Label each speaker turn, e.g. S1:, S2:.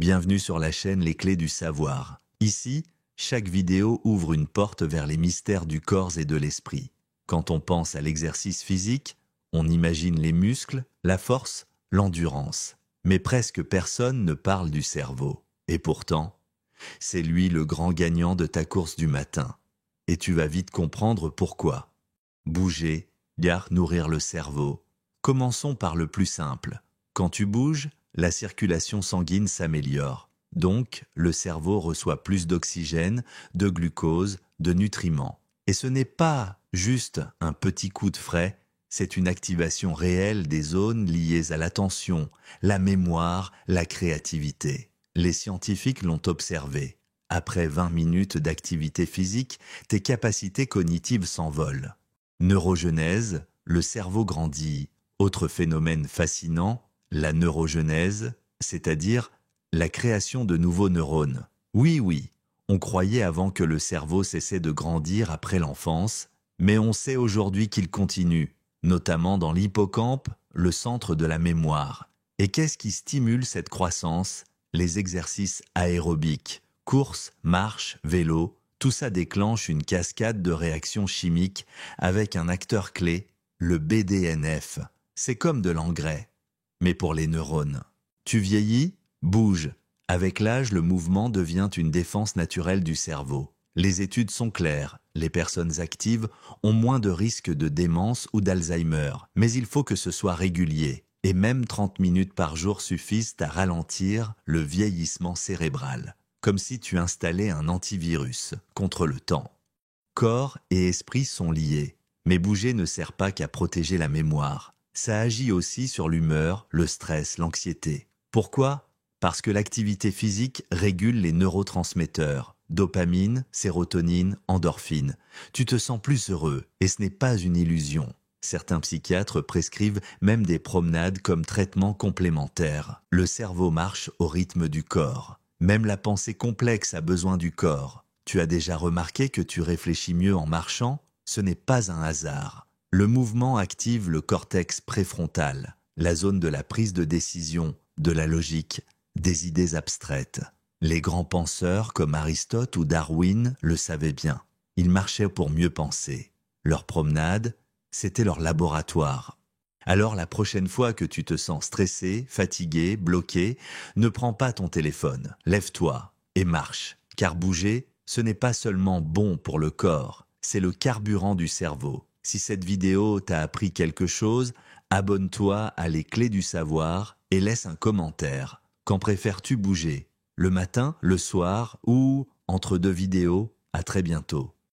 S1: Bienvenue sur la chaîne Les Clés du Savoir. Ici, chaque vidéo ouvre une porte vers les mystères du corps et de l'esprit. Quand on pense à l'exercice physique, on imagine les muscles, la force, l'endurance. Mais presque personne ne parle du cerveau. Et pourtant, c'est lui le grand gagnant de ta course du matin. Et tu vas vite comprendre pourquoi. Bouger, nourrir le cerveau. Commençons par le plus simple. Quand tu bouges, la circulation sanguine s'améliore. Donc, le cerveau reçoit plus d'oxygène, de glucose, de nutriments. Et ce n'est pas juste un petit coup de frais, c'est une activation réelle des zones liées à l'attention, la mémoire, la créativité. Les scientifiques l'ont observé. Après 20 minutes d'activité physique, tes capacités cognitives s'envolent. Neurogenèse, le cerveau grandit. Autre phénomène fascinant, la neurogenèse, c'est-à-dire la création de nouveaux neurones. Oui, on croyait avant que le cerveau cessait de grandir après l'enfance, mais on sait aujourd'hui qu'il continue, notamment dans l'hippocampe, le centre de la mémoire. Et qu'est-ce qui stimule cette croissance? Les exercices aérobiques, course, marche, vélo, tout ça déclenche une cascade de réactions chimiques avec un acteur clé, le BDNF. C'est comme de l'engrais, mais pour les neurones. Tu vieillis? Bouge. Avec l'âge, le mouvement devient une défense naturelle du cerveau. Les études sont claires, les personnes actives ont moins de risques de démence ou d'Alzheimer, mais il faut que ce soit régulier. Et même 30 minutes par jour suffisent à ralentir le vieillissement cérébral, comme si tu installais un antivirus contre le temps. Corps et esprit sont liés, mais bouger ne sert pas qu'à protéger la mémoire. Ça agit aussi sur l'humeur, le stress, l'anxiété. Pourquoi? Parce que l'activité physique régule les neurotransmetteurs, dopamine, sérotonine, endorphine. Tu te sens plus heureux, et ce n'est pas une illusion. Certains psychiatres prescrivent même des promenades comme traitement complémentaire. Le cerveau marche au rythme du corps. Même la pensée complexe a besoin du corps. Tu as déjà remarqué que tu réfléchis mieux en marchant? Ce n'est pas un hasard. Le mouvement active le cortex préfrontal, la zone de la prise de décision, de la logique, des idées abstraites. Les grands penseurs comme Aristote ou Darwin le savaient bien. Ils marchaient pour mieux penser. Leur promenade, c'était leur laboratoire. Alors la prochaine fois que tu te sens stressé, fatigué, bloqué, ne prends pas ton téléphone. Lève-toi et marche. Car bouger, ce n'est pas seulement bon pour le corps, c'est le carburant du cerveau. Si cette vidéo t'a appris quelque chose, abonne-toi à Les Clés du Savoir et laisse un commentaire. Quand préfères-tu bouger? Le matin, le soir ou entre deux vidéos? À très bientôt.